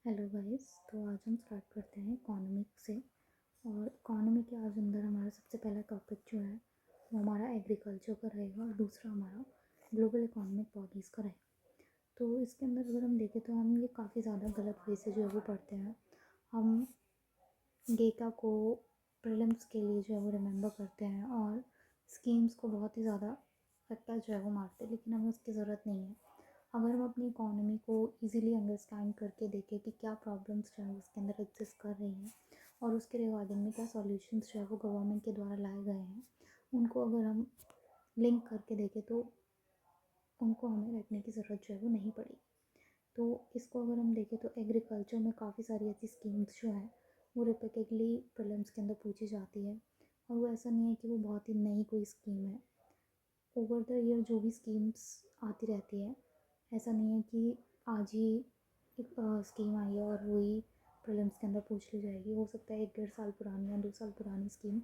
Hello guys. तो आज हम स्टार्ट करते हैं इकोनॉमिक से। और इकोनॉमी के आज अंदर हमारा सबसे पहला टॉपिक जो है वो हमारा एग्रीकल्चर का रहेगा और दूसरा हमारा ग्लोबल इकोनॉमिक बॉडीज़ का रहेगा। तो इसके अंदर अगर हम देखें तो हम ये काफ़ी ज़्यादा गलत वे से जो है वो पढ़ते हैं। हम डेटा को प्रीलिम्स के लिए जो है वो रिमेंबर करते हैं और स्कीम्स को बहुत ही ज़्यादा रट्टा जो है वो मारते हैं, लेकिन हमें उसकी ज़रूरत नहीं है। अगर हम अपनी इकोनॉमी को इजीली अंडरस्टैंड करके देखें कि क्या प्रॉब्लम्स जो है उसके अंदर एग्जिस्ट कर रही हैं और उसके रिगार्डिंग में क्या सॉल्यूशंस जो है वो गवर्नमेंट के द्वारा लाए गए हैं, उनको अगर हम लिंक करके देखें तो उनको हमें रखने की ज़रूरत जो है वो नहीं पड़ेगी। तो इसको अगर हम देखें तो एग्रीकल्चर में काफ़ी सारी ऐसी स्कीम्स जो हैं वो रिपीटेडली प्रीलिम्स के अंदर पूछी जाती है। और वो ऐसा नहीं है कि वो बहुत ही नई कोई स्कीम है। ओवर द ईयर जो भी स्कीम्स आती रहती है, ऐसा नहीं है कि आज ही एक स्कीम आई है और वही प्रीलिम्स के अंदर पूछ ली जाएगी। हो सकता है 1-1.5 साल पुरानी या 2 साल पुरानी स्कीम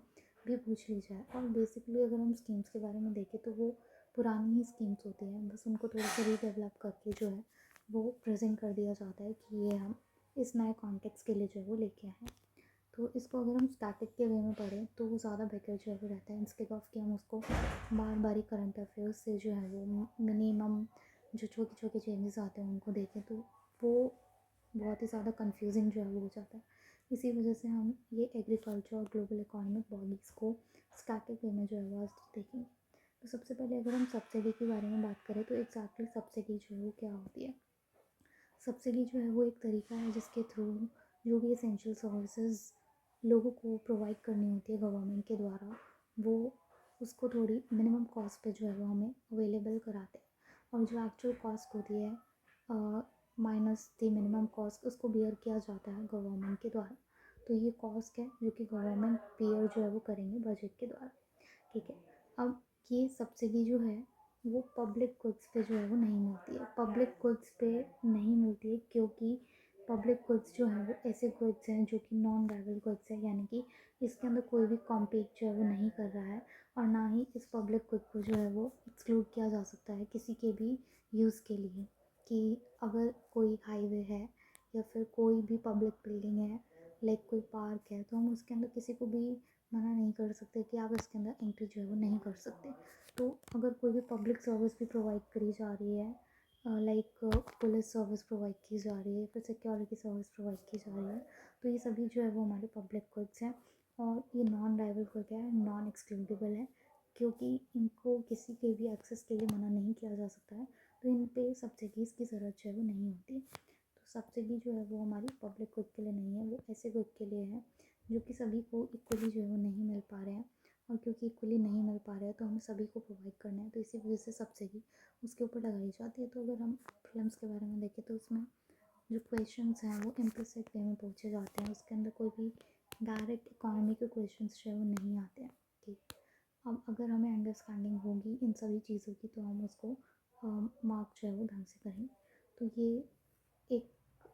भी पूछ ली जाए। और बेसिकली अगर हम स्कीम्स के बारे में देखें तो वो पुरानी ही स्कीम्स होती हैं, बस उनको थोड़ा सा रीडेवलप करके जो है वो प्रेजेंट कर दिया जाता है कि ये हम इस नए कॉन्टेक्स्ट के लिए जो है वो लेके आए हैं। तो इसको अगर हम स्टैटिक के वे में पढ़ें तो वो ज़्यादा बेटर जो है वो रहता है, इंस्टेड ऑफ कि हम उसको बार बार ही करंट अफेयर्स से जो है वो मिनिमम जो छोटे छोटे चेंजेस आते हैं उनको देखें तो वो बहुत ही ज़्यादा कंफ्यूजिंग जो है वो हो जाता है। इसी वजह से हम ये एग्रीकल्चर और ग्लोबल इकोनॉमिक बॉडीज़ को स्टैटिक वे में जो है वो आज देखेंगे। तो सबसे पहले अगर हम सब्सिडी के बारे में बात करें तो एग्जैक्टली सब्सिडी जो है वो क्या होती है। सब्सिडी जो है वो एक तरीका है जिसके थ्रू जो भी एसेंशियल सर्विसेज लोगों को प्रोवाइड करनी होती है गवर्नमेंट के द्वारा, वो उसको थोड़ी मिनिमम कॉस्ट पे जो है वो हमें अवेलेबल कराते हैं। और जो एक्चुअल कॉस्ट होती है माइनस द मिनिमम कॉस्ट, उसको बियर किया जाता है गवर्नमेंट के द्वारा। तो ये कॉस्ट है जो कि गवर्नमेंट बियर जो है वो करेंगे बजट के द्वारा। ठीक है। अब ये सब्सिडी जो है वो पब्लिक गुड्स पे जो है वो नहीं मिलती है। पब्लिक गुड्स पे नहीं मिलती है क्योंकि पब्लिक गुड्स जो हैं वो ऐसे गुड्स हैं जो कि नॉन राइवल गुड्स है, यानी कि इसके अंदर कोई भी कॉम्पीट जो है वो नहीं कर रहा है। और ना ही इस पब्लिक गुड को जो है वो एक्सक्लूड किया जा सकता है किसी के भी यूज़ के लिए। कि अगर कोई हाईवे है या फिर कोई भी पब्लिक बिल्डिंग है, लाइक कोई पार्क है, तो हम उसके अंदर किसी को भी मना नहीं कर सकते कि आप इसके अंदर एंट्री जो है वो नहीं कर सकते। तो अगर कोई भी पब्लिक सर्विस भी प्रोवाइड करी जा रही है, लाइक पुलिस सर्विस प्रोवाइड की जा रही है, फिर सिक्योरिटी सर्विस प्रोवाइड की जा रही है, तो ये सभी जो है वो हमारे पब्लिक गुड्स हैं। और ये नॉन राइवल को क्या है, नॉन एक्सक्लूडेबल है, क्योंकि इनको किसी के भी एक्सेस के लिए मना नहीं किया जा सकता है। तो इन पे सब्सिडीज़ की ज़रूरत जो है वो नहीं होती। तो सब्सिडी जो है वो हमारी पब्लिक गुड के लिए नहीं है, वो ऐसे गुड के लिए है जो कि सभी को इक्वली जो है वो नहीं मिल पा रहे हैं। और क्योंकि इक्वली नहीं मिल पा रहा है तो हमें सभी को प्रोवाइड करना है, तो इसी वजह से सब्सिडी उसके ऊपर लगाई जाती है। तो अगर हम फिल्म्स के बारे में देखें तो उसमें जो क्वेश्चंस हैं वो इम्प्लिसिट वे में पूछे जाते हैं, उसके अंदर कोई भी डायरेक्ट इकोनॉमी के क्वेश्चंस जो है वो नहीं आते हैं। ठीक। अब अगर हमें अंडरस्टैंडिंग होगी इन सभी चीज़ों की तो हम उसको मार्क जो है वो ढंग से करेंगे। तो ये एक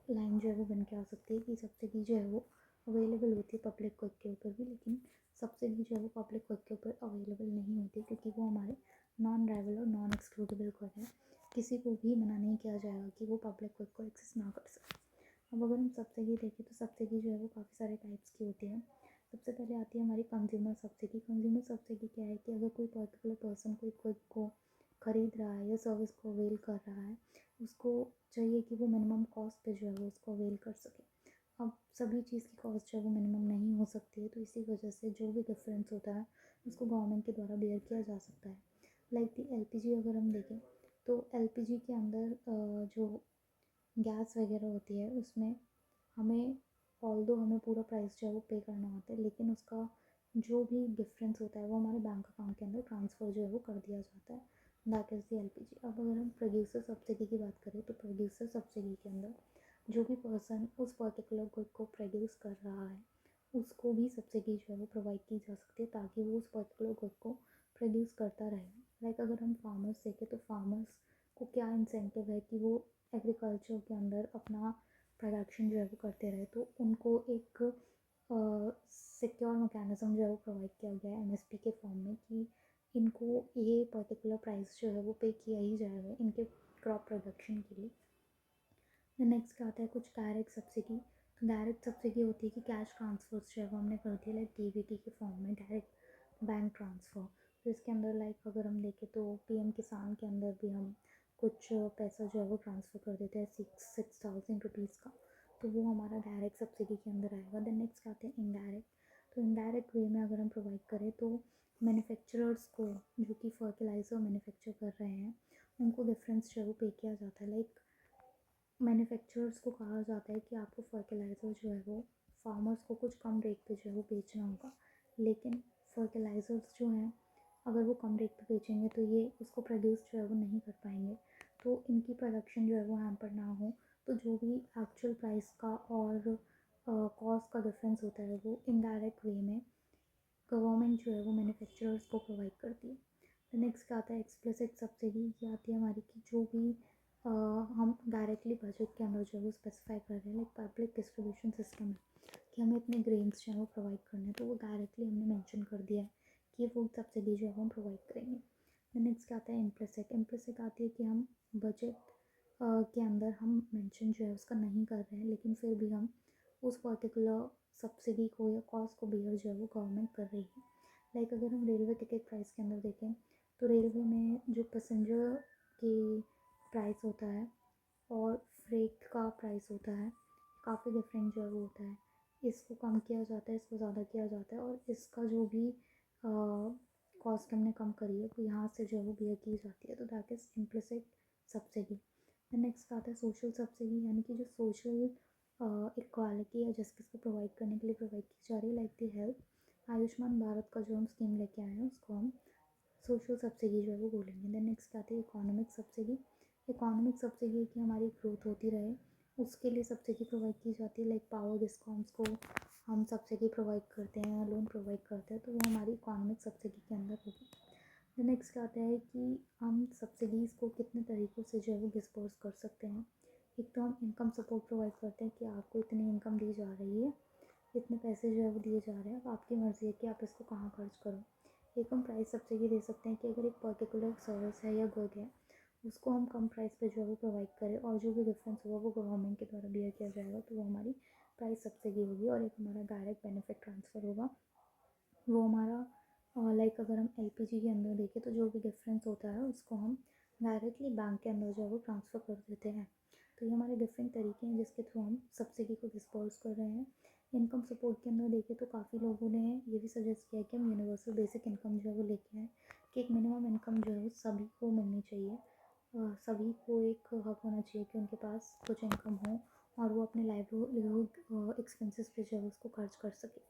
लाइन जो है वो बन के आ सकती है कि सब्सिडी जो है वो अवेलेबल होती है पब्लिक गुड के ऊपर भी, लेकिन सब्सिडी जो है वो पब्लिक गुड के ऊपर अवेलेबल नहीं होती क्योंकि वो हमारे नॉन राइवल और नॉन एक्सक्लूडेबल गुड है। किसी को भी मना नहीं किया जाएगा कि वो पब्लिक गुड को एक्सेस ना कर सके। अब अगर हम सब्सिडी देखें तो सब्सिडी जो है वो काफ़ी सारे टाइप्स की होती है। सबसे पहले आती है हमारी कंज्यूमर सब्सिडी। कंज्यूमर सब्सिडी क्या है कि अगर कोई पर्टिकुलर पर्सन कोई गुड को खरीद रहा है या सर्विस को अवेल कर रहा है, उसको चाहिए कि वो मिनिमम कॉस्ट पे जो है वो उसको अवेल कर सके। अब सभी चीज़ की कॉस्ट जो है वो मिनिमम नहीं हो सकती है, तो इसी वजह से जो भी डिफरेंस होता है उसको गवर्नमेंट के द्वारा बेयर किया जा सकता है। लाइक दी एलपीजी अगर हम देखें तो एलपीजी के अंदर जो गैस वगैरह होती है उसमें हमें ऑल्दो हमें पूरा प्राइस जो है वो पे करना होता है, लेकिन उसका जो भी डिफरेंस होता है वो हमारे बैंक अकाउंट के अंदर ट्रांसफ़र जो है वो कर दिया जाता है। That is the LPG. अब अगर हम प्रोड्यूसर सब्सिडी की बात करें तो प्रोड्यूसर सब्सिडी के अंदर जो भी पर्सन उस पर्टिकुलर गुड को प्रोड्यूस कर रहा है उसको भी सब्सिडी जो है वो प्रोवाइड की जा सकती है ताकि वो उस पर्टिकुलर गुड को प्रोड्यूस करता रहे। लाइक अगर हम फार्मर्स देखें तो फार्मर्स को क्या इंसेंटिव है कि वो एग्रीकल्चर के अंदर अपना प्रोडक्शन जो है वो करते रहे, तो उनको एक सिक्योर मैकेनिज़्म जो है वो प्रोवाइड किया गया है एमएसपी के फॉर्म में कि इनको ये पर्टिकुलर प्राइस जो है वो पे किया ही जाएगा इनके क्रॉप प्रोडक्शन के लिए। देन नेक्स्ट क्या आता है कुछ डायरेक्ट सब्सिडी। तो डायरेक्ट सब्सिडी होती है कि कैश ट्रांसफर्स जो है वो हमने कर दिया लाइक डीबीटी के फॉर्म में डायरेक्ट बैंक ट्रांसफ़र। तो इसके अंदर लाइक अगर हम देखें तो पीएम किसान के अंदर भी हम कुछ पैसा जो है वो ट्रांसफ़र कर देते हैं 6,000 रुपीज़ का। तो वो हमारा डायरेक्ट सब्सिडी के अंदर आएगा। देन नेक्स्ट क्या आते हैं इनडायरेक्ट। तो इनडायरेक्ट वे में अगर हम प्रोवाइड करें तो मैन्युफैक्चरर्स को जो कि फर्टिलाइज़र मैन्युफैक्चर कर रहे हैं उनको डिफरेंस जो है वो पे किया जाता है। लाइक मैन्युफैक्चरर्स को कहा जाता है कि आपको फर्टिलाइज़र जो है वो फार्मर्स को कुछ कम रेट पे जो है वो बेचना होगा, लेकिन फर्टिलाइज़र्स जो हैं अगर वो कम रेट पे बेचेंगे तो ये उसको प्रोड्यूस जो है वो नहीं कर पाएंगे। तो इनकी प्रोडक्शन जो है वो हैम्पर ना हो, तो जो भी एक्चुअल प्राइस का और कॉस्ट का डिफरेंस होता है वो इनडायरेक्ट वे में गवर्नमेंट जो है वो मैन्युफैक्चरर्स को प्रोवाइड करती है। तो नेक्स्ट क्या आता है एक्सप्लिसिट सब्सिडी। ये आती है हमारी कि जो भी हम डायरेक्टली बजट के अंदर जो है वो स्पेसिफाई कर रहे हैं लाइक पब्लिक डिस्ट्रीब्यूशन सिस्टम है कि हमें इतने ग्रेन्स जो है वो प्रोवाइड करने हैं, तो वो डायरेक्टली हमने मेंशन कर दिया है कि वो सब्सिडी जो है वो हम प्रोवाइड करेंगे। तो नेक्स्ट क्या आता है इम्प्लिसिट। इम्प्लिसिट आती है कि हम बजट के अंदर हम मेंशन जो है उसका नहीं कर रहे हैं, लेकिन फिर भी हम उस पर्टिकुलर सब्सिडी को या कॉस्ट को बियर जो है वो गवर्नमेंट कर रही है। लाइक अगर हम रेलवे टिकट प्राइस के अंदर देखें तो रेलवे में जो पैसेंजर की प्राइस होता है और फ्रेट का प्राइस होता है काफ़ी डिफरेंट जो है वो होता है। इसको कम किया जाता है, इसको ज़्यादा किया जाता है, और इसका जो भी कॉस्ट हमने कम करी है वो यहाँ से जो है वो बियर की जाती है। तो that is implicit subsidy. Next आता है सोशल सब्सिडी, यानी कि जो सोशल इक्वालिटी या जस्टिस को प्रोवाइड करने के लिए प्रोवाइड की जा रही है like the health. Ayushman Bharat का जो हम स्कीम लेके आए हैं उसको हम सोशल सब्सिडी जो है वो बोलेंगे। देन नेक्स्ट आती है इकोनॉमिक सब्सिडी। इकोनॉमिक सब्सिडी की हमारी ग्रोथ होती रहे उसके लिए सब्सिडी प्रोवाइड की जाती है। लाइक पावर डिस्कॉम्स को हम सब्सिडी प्रोवाइड करते हैं, लोन प्रोवाइड करते हैं, तो वो हमारी इकोनॉमिक सब्सिडी के अंदर होगी। देन नेक्स्ट आता है कि हम सब्सिडीज़ को कितने तरीक़ों से जो है वो डिस्पर्स कर सकते हैं। एक तो हम इनकम सपोर्ट प्रोवाइड करते हैं कि आपको इतनी इनकम दी जा रही है, इतने पैसे जो है वो दिए जा रहे हैं, अब आपकी मर्ज़ी है कि आप इसको कहाँ खर्च करो। एक हम प्राइस सब्सिडी दे सकते हैं कि अगर एक पर्टिकुलर सर्विस है या गुड है उसको हम कम प्राइस पे जो है वो प्रोवाइड करें, और जो भी डिफरेंस होगा वो गवर्नमेंट के द्वारा बियर किया जाएगा, तो वो हमारी प्राइस सब्सिडी होगी। और एक हमारा डायरेक्ट बेनिफिट ट्रांसफ़र होगा, वो हमारा लाइक अगर हम एलपीजी के अंदर देखें तो जो भी डिफरेंस होता है उसको हम डायरेक्टली बैंक के अंदर जो है वो ट्रांसफ़र कर देते हैं। तो ये हमारे डिफरेंट तरीके हैं जिसके थ्रू हम सब्सिडी को डिस्पर्स कर रहे हैं। इनकम सपोर्ट के अंदर देखें तो काफ़ी लोगों ने ये भी सजेस्ट किया कि हम यूनिवर्सल बेसिक इनकम जो है वो लेके आएँ कि एक मिनिमम इनकम जो है वो सभी को मिलनी चाहिए। सभी को एक हक होना चाहिए कि उनके पास कुछ इनकम हो और वो अपने लाइवलीहुड एक्सपेंसेस पे जो है उसको खर्च कर सके।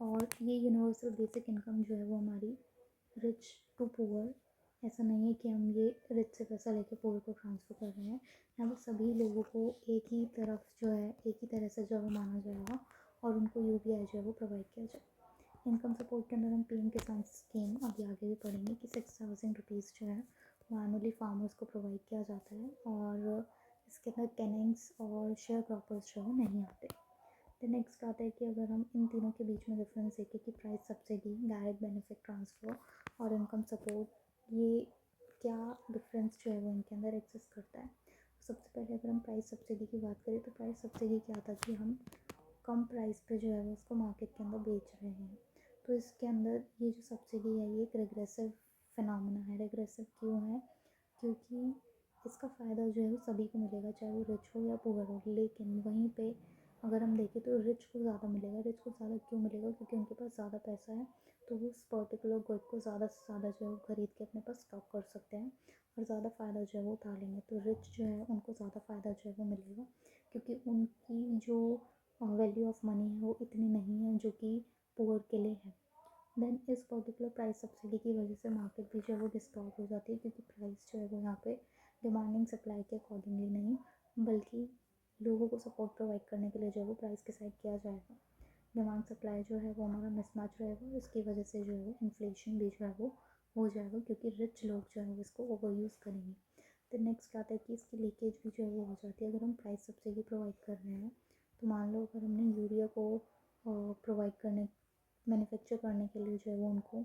और ये यूनिवर्सल बेसिक इनकम जो है वो हमारी रिच टू पुअर, ऐसा नहीं है कि हम ये रिच से पैसा लेके पुअर को ट्रांसफ़र कर रहे हैं। यहाँ पर सभी लोगों को एक ही तरफ जो है एक ही तरह से जो है माना जाएगा और उनको यूपीआई जो है वो प्रोवाइड किया जाए। इनकम सपोर्ट के अंदर हम पीएम किसान स्कीम अभी आगे भी पढ़ेंगे कि 6,000 रुपीज़ जो है वो एनुअली फार्मर्स को प्रोवाइड किया जाता है, और इसके अंदर टेनेंट्स और शेयर क्रॉपर्स जो है नहीं आते। तो नेक्स्ट आता है कि अगर हम इन तीनों के बीच में डिफरेंस देखें कि price subsidy, direct benefit transfer और इनकम सपोर्ट, ये क्या डिफरेंस जो है वो इनके अंदर एग्जिस्ट करता है। सबसे पहले अगर हम प्राइस सब्सिडी की बात करें तो प्राइस सब्सिडी क्या था कि हम कम प्राइस पे जो है वो उसको मार्केट के अंदर बेच रहे हैं। तो इसके अंदर ये जो सब्सिडी है ये एक रेग्रेसिव फिनोमेना है। रेग्रेसिव क्यों है? क्योंकि इसका फ़ायदा जो है वो सभी को मिलेगा, चाहे वो रिच हो या पुअर हो, लेकिन वहीं पे अगर हम देखें तो रिच को ज़्यादा मिलेगा। रिच को ज़्यादा क्यों मिलेगा? क्योंकि उनके पास ज़्यादा पैसा है, तो वो उस पर्टिकुलर गुड को ज़्यादा से ज़्यादा जो है वो खरीद के अपने पास स्टॉक कर सकते हैं और ज़्यादा फ़ायदा जो है वो उठा लेंगे। तो रिच जो है उनको ज़्यादा फ़ायदा जो है वो मिलेगा, क्योंकि उनकी जो वैल्यू ऑफ मनी है वो इतनी नहीं है जो कि पुअर के लिए है। देन इस पर्टिकुलर प्राइस सब्सिडी की वजह से मार्केट भी जो है वो डिस्टॉर्ट हो जाती है, क्योंकि प्राइस जो है वो यहाँ पे डिमांडिंग सप्लाई के अकॉर्डिंगली नहीं बल्कि लोगों को सपोर्ट प्रोवाइड करने के लिए जो है वो प्राइस डिसाइड किया जाएगा। डिमांड सप्लाई जो है वो हमारा मिसमैच रहेगा, इसकी वजह से जो है वो इन्फ्लेशन भी जो है वो हो जाएगा, क्योंकि रिच लोग जो है वो इसको ओवर यूज़ करेंगे। तो नेक्स्ट आता है कि इसकी लीकेज भी जो है वो हो जाती है। अगर हम प्राइस सब्सिडी प्रोवाइड कर रहे हैं तो मान लो अगर हमने यूरिया को प्रोवाइड करने मैन्युफैक्चर करने के लिए जो है वो उनको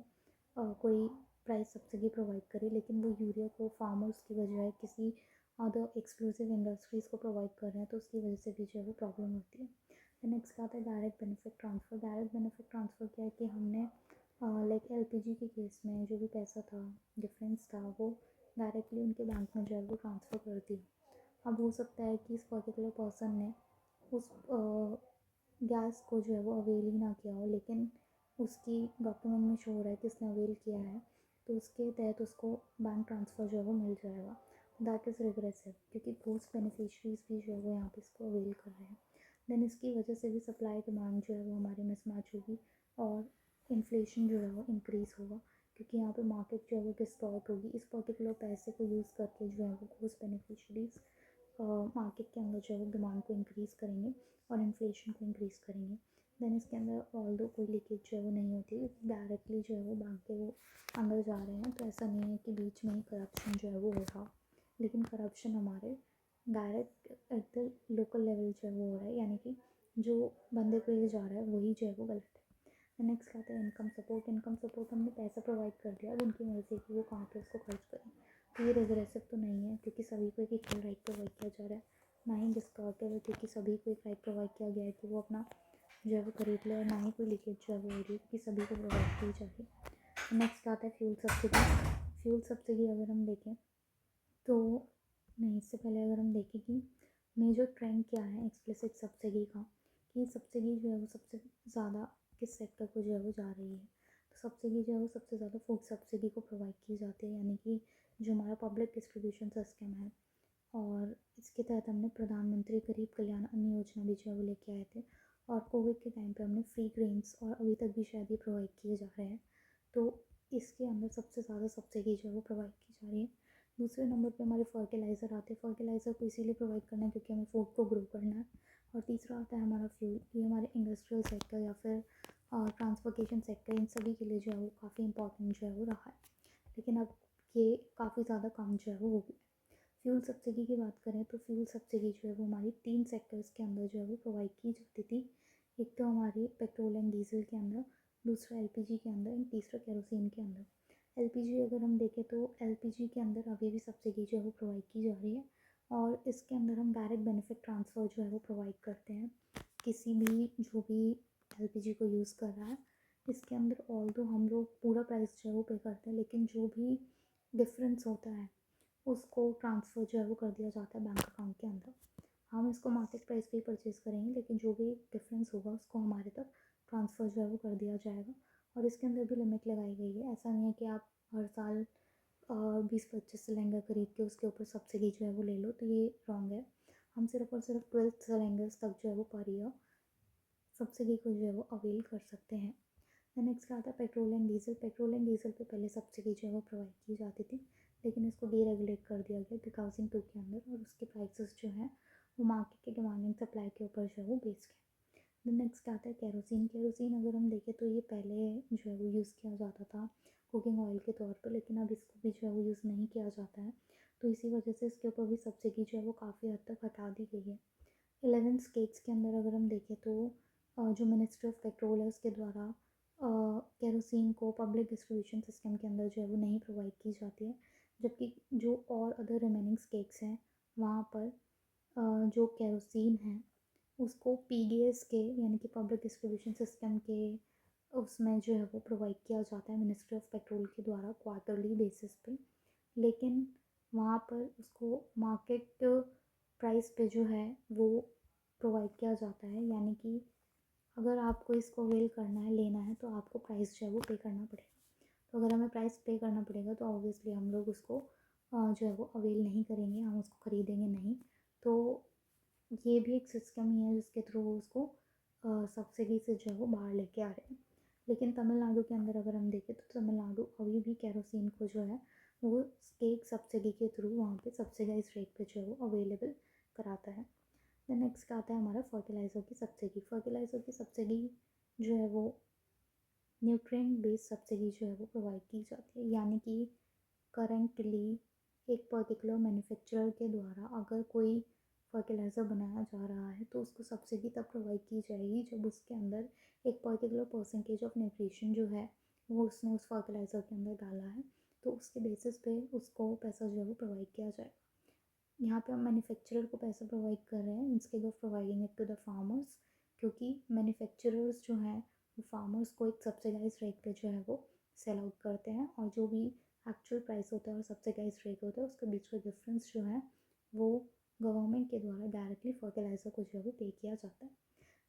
कोई प्राइस सब्सिडी प्रोवाइड करी, लेकिन वो यूरिया को फार्मर्स की बजाय किसी अदर एक्सक्लूसिव इंडस्ट्रीज़ को प्रोवाइड कर रहे हैं, तो उसकी वजह से भी जो है वो प्रॉब्लम होती है। फिर नेक्स्ट आता है direct benefit transfer. Direct benefit transfer क्या है कि हमने लाइक एलपीजी के केस में जो भी पैसा था, डिफरेंस था, वो डायरेक्टली उनके बैंक में जो है वो ट्रांसफ़र कर दिया। अब हो सकता है कि इस पर्टिकुलर पर्सन ने उस गैस को जो है वो अवेल ही ना किया हो, लेकिन उसकी डॉक्यूमेंट में शो हो रहा है कि उसने अवेल किया है, तो उसके तहत उसको बैंक ट्रांसफ़र जो है वो मिल जाएगा। दैट इज़ रिग्रेसिव, क्योंकि पोस्ट बेनिफिशरीज भी जो है वो यहाँ पे इसको अवेल कर रहे हैं। देन इसकी वजह से भी सप्लाई डिमांड जो है वो हमारी मिसमैच होगी और इन्फ्लेशन जो है वो इंक्रीज़ होगा, क्योंकि यहाँ पे मार्केट जो है वो डिस्टॉर्ट होगी। इस पर्टिकुलर पैसे को यूज़ करके जो है वो पोस्ट बेनिफिशरीज मार्केट के अंदर जो है वो डिमांड को इंक्रीज़ करेंगे और इन्फ्लेशन को इंक्रीज़ करेंगे। देन इसके अंदर ऑल्दो कोई लीकेज जो है वो नहीं होती, डायरेक्टली जो है वो बैंक के वो अंदर जा रहे हैं, तो ऐसा नहीं है कि बीच में ही करप्शन जो है वो हो रहा। लेकिन करप्शन हमारे direct at the local level जो है वो हो रहा है, यानी कि जो बंदे को ये जा रहा है वही जो है वो गलत है। नेक्स्ट आता है इनकम सपोर्ट। इनकम सपोर्ट हमने पैसा प्रोवाइड कर दिया, अब उनकी मर्ज़ी कि वो कहाँ पे उसको खर्च करें। तो ये रिग्रेसिव तो नहीं है, क्योंकि सभी को एक इक्वल राइट प्रोवाइड किया जा रहा है, ना ही डिस्टॉर्टिव है, क्योंकि सभी को एक राइट प्रोवाइड किया गया है कि वो अपना जो है वो खरीद ले, और ना ही कोई लीकेज जो है वो हो रही है, क्योंकि सभी को प्रोवाइड की जा रही है। नेक्स्ट आता है फ्यूल सब्सिडी। फ्यूल सब्सिडी अगर हम देखें तो नहीं, इससे पहले अगर हम देखें कि मेजर ट्रेंड क्या है एक्सप्लिसिट सब्सिडी का, कि सब्सिडी जो है वो सबसे ज़्यादा किस सेक्टर को जो है वो जा रही है, तो सब्सिडी जो है वो सबसे ज़्यादा फूड सब्सिडी को प्रोवाइड की जाती है, यानी कि जो हमारा पब्लिक डिस्ट्रीब्यूशन सिस्टम है। और इसके तहत हमने प्रधानमंत्री गरीब कल्याण अन्न योजना भी जो है वो लेके आए थे, और कोविड के टाइम पे हमने फ्री ग्रेन्स और अभी तक भी शायद ये प्रोवाइड किए जा रहे हैं। तो इसके अंदर सबसे ज़्यादा सब्सिडी जो है वो प्रोवाइड की जा रही है। दूसरे नंबर पे हमारे फर्टिलाइज़र आते हैं। फर्टिलाइज़र को इसीलिए प्रोवाइड करना है क्योंकि हमें फूड को ग्रो करना है। और तीसरा आता है हमारा फ्यूल। ये हमारे इंडस्ट्रियल सेक्टर या फिर ट्रांसपोर्टेशन सेक्टर, इन सभी के लिए जो है वो काफ़ी इंपॉर्टेंट जो है वो रहा है, लेकिन अब ये काफ़ी ज़्यादा कम जो है वो होगी। फ्यूल सब्सिडी की बात करें तो फ्यूल सब्सिडी जो है वो हमारी 3 सेक्टर्स के अंदर जो है वो प्रोवाइड की जाती थी। एक तो हमारी पेट्रोल एंड डीजल के अंदर, दूसरा एलपीजी के अंदर, एंड तीसरा केरोसिन के अंदर। एलपीजी अगर हम देखें तो एलपीजी के अंदर अभी भी सब्सिडी जो है वो प्रोवाइड की जा रही है, और इसके अंदर हम डायरेक्ट बेनिफिट ट्रांसफ़र जो है वो प्रोवाइड करते हैं किसी भी जो भी एलपीजी को यूज़ कर रहा है। इसके अंदर ऑल्दो हम लोग पूरा प्राइस जो है वो पे करते हैं, लेकिन जो भी डिफरेंस होता है उसको ट्रांसफ़र जो है वो कर दिया जाता है बैंक अकाउंट के अंदर। हम इसको मार्केट प्राइस पे ही परचेज़ करेंगे, लेकिन जो भी डिफरेंस होगा उसको हमारे तक ट्रांसफ़र जो है वो कर दिया जाएगा। और इसके अंदर भी लिमिट लगाई गई है। ऐसा नहीं है कि आप हर साल 20-25 सिलेंडर खरीद के उसके ऊपर सब्सिडी जो है वो ले लो, तो ये रॉन्ग है। हम सिर्फ और सिर्फ 12 सिलेंडर्स तक जो है वो पर ईयर सब्सिडी को जो है वो अवेल कर सकते हैं। देन नेक्स्ट आता है petrol and diesel. Petrol and diesel पे पहले सब्सिडी जो है वो प्रोवाइड की जाती थी, लेकिन इसको डीरेगुलेट कर दिया गया 2002 के अंदर, और उसके प्राइसेस जो हैं वो मार्केट के डिमांड एंड सप्लाई के ऊपर जो है वो बेस्ड है। देन नेक्स्ट आता है केरोसिन। केरोसिन अगर हम देखें तो ये पहले जो है वो यूज़ किया जाता था कुकिंग ऑयल के तौर पर, लेकिन अब इसको भी जो है वो यूज़ नहीं किया जाता है, तो इसी वजह से इसके ऊपर भी सब्सिडी जो है वो काफ़ी हद तक हटा दी गई है। 11 स्टेट्स के अंदर अगर हम देखें तो जो मिनिस्ट्री ऑफ पेट्रोल है उसके द्वारा केरोसिन को पब्लिक डिस्ट्रीब्यूशन सिस्टम के अंदर जो है वो नहीं प्रोवाइड की जाती है, जबकि जो और अदर रिमेनिंग स्टेट्स हैं वहाँ पर जो केरोसिन है उसको पीडीएस के, यानी कि पब्लिक डिस्ट्रीब्यूशन सिस्टम के, उसमें जो है वो प्रोवाइड किया जाता है मिनिस्ट्री ऑफ पेट्रोल के द्वारा क्वार्टरली बेसिस पे, लेकिन वहाँ पर उसको मार्केट प्राइस पे जो है वो प्रोवाइड किया जाता है, यानी कि अगर आपको इसको अवेल करना है, लेना है, तो आपको प्राइस जो है वो पे करना पड़ेगा। तो अगर हमें प्राइस पे करना पड़ेगा तो ऑब्वियसली हम लोग उसको जो है वो अवेल नहीं करेंगे, हम उसको ख़रीदेंगे नहीं। तो ये भी एक सिस्टम ही है जिसके थ्रू उसको सब्सिडी से जो है वो बाहर लेके आ रहे हैं। लेकिन तमिलनाडु के अंदर अगर हम देखें तो तमिलनाडु अभी भी केरोसिन को जो है वो स्टेट सब्सिडी के थ्रू वहाँ पे सब्सिडाइज रेट पे जो है वो अवेलेबल कराता है। देन नेक्स्ट आता है हमारा फर्टिलाइज़र की सब्सिडी। फर्टिलाइज़र की सब्सिडी जो है वो न्यूट्रिएंट बेस्ड सब्सिडी जो है वो प्रोवाइड की जाती है, यानी कि करंटली एक पर्टिकुलर मैन्युफैक्चरर के द्वारा अगर कोई फर्टिलाइज़र बनाया जा रहा है तो उसको सब्सिडी तब प्रोवाइड की जाएगी जब उसके अंदर एक पर्टिकुलर परसेंटेज ऑफ न्यूट्रिशन जो है वो उसने उस फर्टिलाइज़र के अंदर डाला है, तो उसके बेसिस पे उसको पैसा जो है वो प्रोवाइड किया जाएगा। यहाँ पे हम मैन्युफैक्चरर को पैसा प्रोवाइड कर रहे हैं instead of providing it to the farmers, क्योंकि मैन्युफैक्चरर्स जो हैं वो फार्मर्स को एक सब्सिडाइज रेट पे जो है वो सेल आउट करते हैं, और जो भी एक्चुअल प्राइस होता है और सब्सिडाइज रेट होता है उसके बीच का डिफरेंस जो है वो गवर्नमेंट के द्वारा डायरेक्टली फर्टिलाइज़र को जो है वो पे किया जाता है।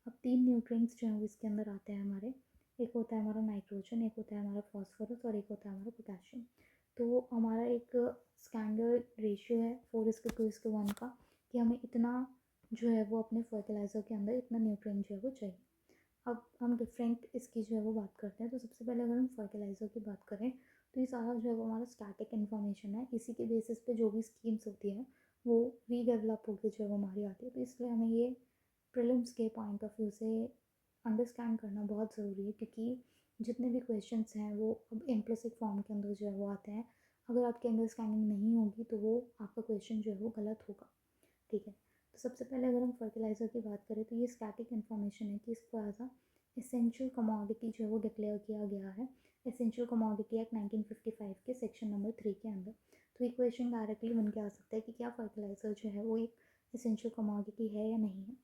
अब 3 न्यूट्रिएंट्स जो हैं वो इसके अंदर आते हैं हमारे। एक होता है हमारा नाइट्रोजन, एक होता है हमारा फॉस्फोरस और एक होता है हमारा पोटेशियम। तो हमारा एक स्टैंडर्ड रेशियो है 4:2:1 का, कि हमें इतना जो है वो अपने फर्टिलाइज़र के अंदर इतना न्यूट्रिएंट जो है वो चाहिए। अब हम डिफरेंट इसकी जो है वो बात करते हैं। तो सबसे पहले अगर हम फर्टिलाइज़र की बात करें तो ये सारा जो है वो हमारा स्टैटिक इन्फॉर्मेशन है। इसी के बेसिस पे जो भी स्कीम्स होती है वो रीडेवलप होकर जो है वो हमारी आती है। तो इसलिए हमें ये प्रीलिम्स के पॉइंट ऑफ व्यू से अंडरस्टैंड करना बहुत ज़रूरी है, क्योंकि जितने भी क्वेश्चंस हैं वो अब इम्प्लिसिट फॉर्म के अंदर जो है वो आते हैं। अगर आपकी अंडरस्टैंडिंग नहीं होगी तो वो आपका क्वेश्चन जो है वो गलत होगा। ठीक है, तो सबसे पहले अगर हम फर्टिलाइज़र की बात करें तो ये स्टैटिक इन्फॉर्मेशन है कि इसको एज अ एसेंशियल कमोडिटी जो है वो डिक्लेयर किया गया है एसेंशियल कमोडिटी एक्ट 1955 के सेक्शन नंबर 3 के अंदर। तो ये क्वेश्चन डायरेक्टली बन के आ सकता है कि क्या फर्टिलाइज़र जो है वो एक एसेंशियल कमोडिटी है या नहीं है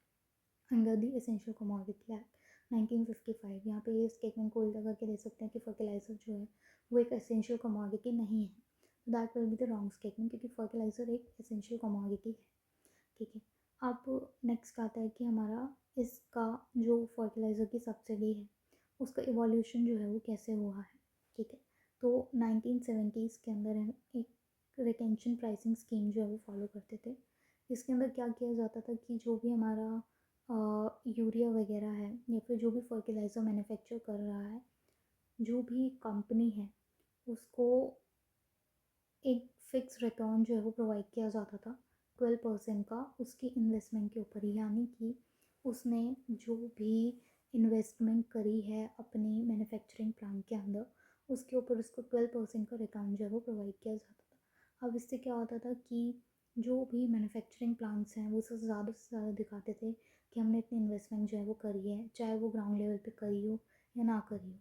under the essential commodity act 1955। यहाँ पे ये स्टेटमेंट को उल्टा करके दे सकते हैं कि फर्टिलाइज़र जो है वो एक एसेंशियल कमोडिटी नहीं है। That will be the wrong statement, क्योंकि फर्टिलाइज़र एक एसेंशियल कमोडिटी है। ठीक है, अब नेक्स्ट आता है कि हमारा इसका जो फर्टिलाइज़र की सब्सिडी है उसका इवोल्यूशन जो है वो कैसे हुआ है। ठीक है, तो 1970s के अंदर हम एक रिटेंशन प्राइसिंग स्कीम जो है वो फॉलो करते थे। इसके अंदर क्या किया जाता था कि जो भी हमारा यूरिया वगैरह है या फिर जो भी फर्टिलाइज़र मैन्युफैक्चर कर रहा है, जो भी कंपनी है उसको एक फ़िक्स रिटर्न जो है वो प्रोवाइड किया जाता था 12% का उसकी इन्वेस्टमेंट के ऊपर ही, यानी कि उसने जो भी इन्वेस्टमेंट करी है अपनी मैन्युफैक्चरिंग प्लांट के अंदर उसके ऊपर उसको 12% का रिटर्न जो है वो प्रोवाइड किया जाता था। अब इससे क्या होता था कि जो भी मैन्युफैक्चरिंग प्लांट्स हैं वो से ज़्यादा दिखाते थे कि हमने इतनी इन्वेस्टमेंट जो है वो करी है, चाहे वो ग्राउंड लेवल पे करी हो या ना करी हो,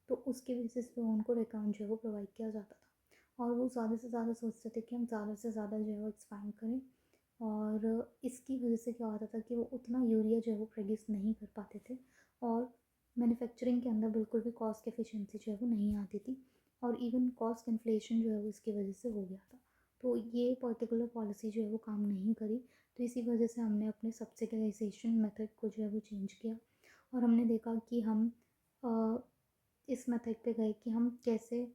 तो उसके बेसिस पे उनको रिटर्न जो है वो प्रोवाइड किया जाता था। और वो ज़्यादा से ज़्यादा सोचते थे कि हम ज़्यादा से ज़्यादा जो है वो एक्सपैंड करें, और इसकी वजह से क्या होता था कि वो उतना यूरिया जो है वो प्रोड्यूस नहीं कर पाते थे, और मैन्युफैक्चरिंग के अंदर बिल्कुल भी कॉस्ट एफिशिएंसी जो है वो नहीं आती थी, और इवन कॉस्ट इन्फ्लेशन जो है वो इसकी वजह से हो गया था। तो ये पर्टिकुलर पॉलिसी जो है वो काम नहीं करी, तो इसी वजह से हमने अपने सब्सिडाइजेशन मेथड को जो है वो चेंज किया, और हमने देखा कि हम इस मेथड पे गए कि हम कैसे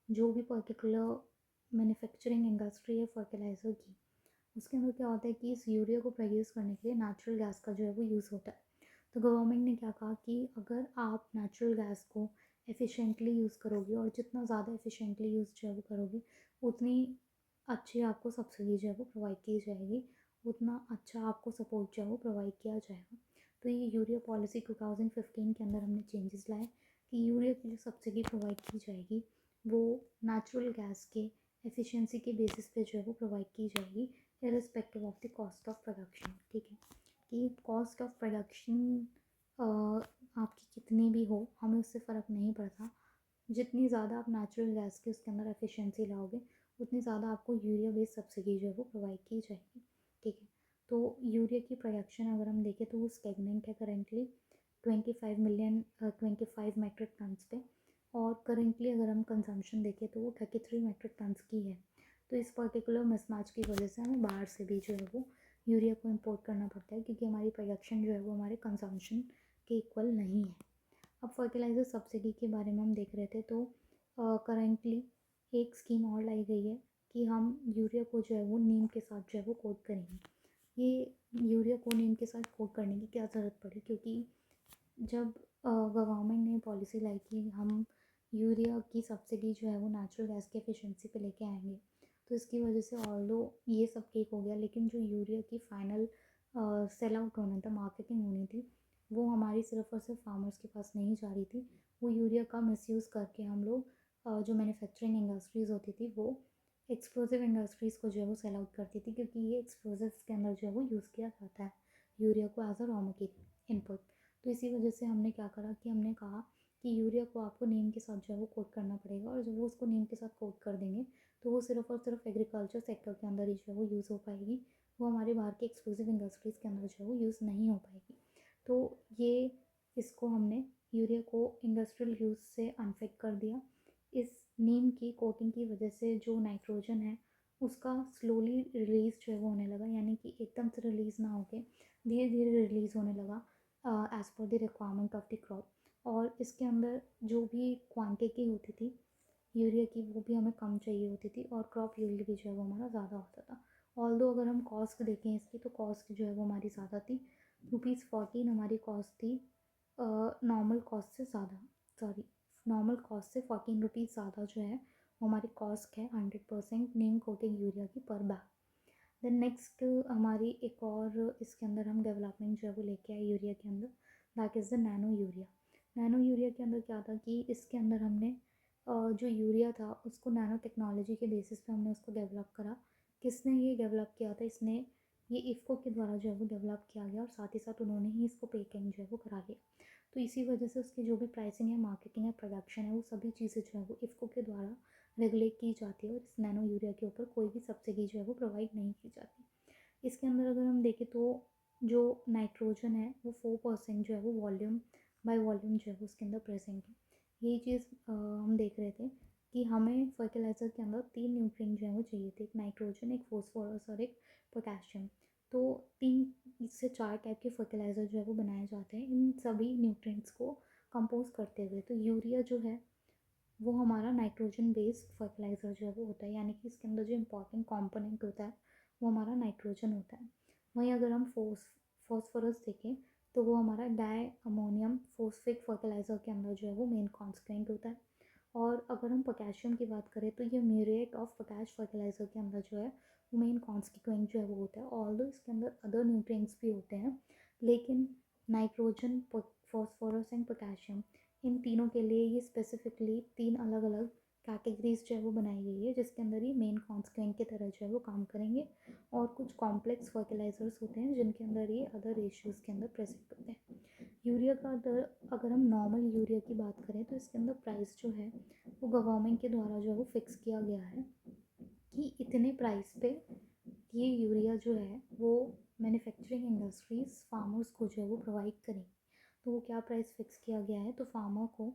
जो भी पर्टिकुलर मैन्युफैक्चरिंग इंडस्ट्री है फर्टिलाइज़र की, उसके अंदर क्या होता है कि इस यूरिया को प्रोड्यूस करने के लिए नेचुरल गैस का जो है वो यूज़ होता है। तो गवर्नमेंट ने क्या कहा कि अगर आप नेचुरल गैस को एफिशिएंटली यूज़ करोगे और जितना ज़्यादा एफिशिएंटली यूज़ जो है वो करोगे उतनी अच्छी आपको सब्सिडी जो है वो प्रोवाइड की जाएगी, उतना अच्छा आपको सपोर्ट जो है वो प्रोवाइड किया जाएगा। तो ये यूरिया पॉलिसी 2015 के अंदर हमने चेंजेस लाए कि यूरिया की जो सब्सिडी प्रोवाइड की जाएगी वो नेचुरल गैस के एफिशिएंसी के बेसिस पे जो है वो प्रोवाइड की जाएगी irrespective of the cost of production. ठीक है, कि कॉस्ट ऑफ प्रोडक्शन आपकी कितनी भी हो हमें उससे फ़र्क नहीं पड़ता, जितनी ज़्यादा आप नेचुरल गैस की उसके अंदर एफिशिएंसी लाओगे उतनी ज़्यादा आपको यूरिया बेस्ड सब्सिडी जो है वो प्रोवाइड की जाएगी। ठीक है, तो यूरिया की प्रोडक्शन अगर हम देखें तो वो स्टेगनेंट है करेंटली 25 मेट्रिक टन्स पे, और करेंटली अगर हम कंजम्पशन देखें तो वो 33 मेट्रिक टन्स की है। तो इस पर्टिकुलर मिसमैच की वजह से हमें बाहर से भी जो है वो यूरिया को इम्पोर्ट करना पड़ता है, क्योंकि हमारी प्रोडक्शन जो है वो हमारे कंजम्पशन के इक्वल नहीं है। अब फर्टिलाइज़र सब्सिडी के बारे में हम देख रहे थे, तो करेंटली एक स्कीम और लाई गई है कि हम यूरिया को जो है वो नीम के साथ जो है वो कोट करेंगे। ये यूरिया को नीम के साथ कोट करने की क्या ज़रूरत पड़ी, क्योंकि जब गवर्नमेंट ने पॉलिसी लाई कि हम यूरिया की सब्सिडी जो है वो नेचुरल गैस की एफिशिएंसी पे लेके आएंगे, तो इसकी वजह से ऑल्दो ये सब ठीक हो गया, लेकिन जो यूरिया की फाइनल सेल आउट होना था, मार्केटिंग होनी थी, वो हमारी सिर्फ और सिर्फ फार्मर्स के पास नहीं जा रही थी। वो यूरिया का मिसयूज़ करके हम लोग जो मैन्युफैक्चरिंग इंडस्ट्रीज़ होती थी वो एक्सप्लोसिव इंडस्ट्रीज़ को जो है वो सेल आउट करती थी, क्योंकि ये एक्सप्लोसिव्स के अंदर जो है वो यूज़ किया जाता है यूरिया को as a raw material input. तो इसी वजह से हमने क्या करा कि हमने कहा कि यूरिया को आपको नीम के साथ जो है वो कोट करना पड़ेगा, और जब वो उसको नीम के साथ कोट कर देंगे तो वो सिर्फ़ और सिर्फ एग्रीकल्चर सेक्टर के अंदर ही जो है वो यूज़ हो पाएगी, वो हमारे बाहर के एक्सक्लूसिव इंडस्ट्रीज़ के अंदर जो है वो यूज़ नहीं हो पाएगी। तो ये इसको हमने यूरिया को इंडस्ट्रियल यूज़ से अनफिट कर दिया। इस नीम की कोटिंग की वजह से जो नाइट्रोजन है उसका स्लोली रिलीज़ जो है वो होने लगा, यानी कि एकदम से रिलीज़ ना होके धीरे धीरे रिलीज़ होने लगा as per the requirement of the crop. और इसके अंदर जो भी क्वांटिटी होती थी यूरिया की वो भी हमें कम चाहिए होती थी और क्रॉप यील्ड भी जो है वो हमारा ज़्यादा होता था। ऑल्दो अगर हम कॉस्ट देखें इसकी तो कॉस्ट जो है वो हमारी ज़्यादा थी। ₹14 हमारी कॉस्ट थी नॉर्मल कॉस्ट से ज़्यादा, सॉरी नॉर्मल कॉस्ट से ₹14 ज़्यादा जो है वो हमारी कॉस्ट है 100% नीम कोटिंग यूरिया की पर बैग। देन नेक्स्ट हमारी एक और इसके अंदर हम डेवलपमेंट जो है वो लेके आए यूरिया के अंदर, that is the nano urea. Nano urea के अंदर क्या था कि इसके अंदर हमने जो यूरिया था उसको नैनो टेक्नोलॉजी के बेसिस पे हमने उसको डेवलप करा। किसने ये डेवलप किया था? इसने ये इफ़को के द्वारा जो है वो डेवलप किया गया और साथ ही साथ उन्होंने ही इसको पेटेंट जो है वो करा लिया। तो इसी वजह से उसकी जो भी प्राइसिंग है, मार्केटिंग है, प्रोडक्शन है, वो सभी चीज़ें जो है वो इफ़को के द्वारा रेगुलेट की जाती है और इस नैनो यूरिया के ऊपर कोई भी सब्सिडी जो है वो प्रोवाइड नहीं की जाती। इसके अंदर अगर हम देखें तो जो नाइट्रोजन है वो 4% जो है वो वॉल्यूम बाय वॉल्यूम जो है वो उसके अंदर प्रेजेंट है। यही चीज़ हम देख रहे थे कि हमें फर्टिलाइज़र के अंदर 3 न्यूट्रिएंट जो है वो चाहिए थे, एक नाइट्रोजन, एक फॉस्फोरस और एक पोटेशियम। तो 3 से 4 टाइप के फर्टिलाइज़र जो है वो बनाए जाते हैं इन सभी न्यूट्रिएंट्स को कंपोज करते हुए। तो यूरिया जो है वो हमारा नाइट्रोजन बेस्ड फर्टिलाइज़र जो है वो होता है, यानी कि इसके अंदर जो इम्पॉर्टेंट कंपोनेंट होता है वो हमारा नाइट्रोजन होता है। वहीं अगर हम फॉस्फोरस देखें तो वो हमारा डाई अमोनियम फॉस्फेट फर्टिलाइज़र के अंदर जो है वो मेन कॉन्स्टिट्यूएंट होता है। और अगर हम पोटेशियम की बात करें तो ये म्यूरेट ऑफ पोटैश फर्टिलाइज़र के अंदर जो है वो मेन कॉन्स्टिट्यूएंट जो है वो होता है। ऑल्दो इसके अंदर अदर न्यूट्रिएंट्स भी होते हैं, लेकिन नाइट्रोजन, फॉस्फोरस एंड पोटेशियम, इन तीनों के लिए ये स्पेसिफिकली 3 अलग अलग कैटेगरीज जो है वो बनाई गई है, जिसके अंदर ये मेन कॉन्स्टिट्यूएंट की तरह जो है वो काम करेंगे। और कुछ कॉम्प्लेक्स फर्टिलाइज़र्स होते हैं जिनके अंदर ये अदर रेशियोज़ के अंदर प्रेजेंट होते हैं। यूरिया का अगर हम नॉर्मल यूरिया की बात करें तो इसके अंदर प्राइस जो है वो गवर्नमेंट के द्वारा जो है वो फिक्स किया गया है कि इतने प्राइस पे ये यूरिया जो है वो मैन्युफैक्चरिंग इंडस्ट्रीज़ फार्मर्स को जो है वो प्रोवाइड करें। तो वो क्या प्राइस फिक्स किया गया है? तो फार्मर को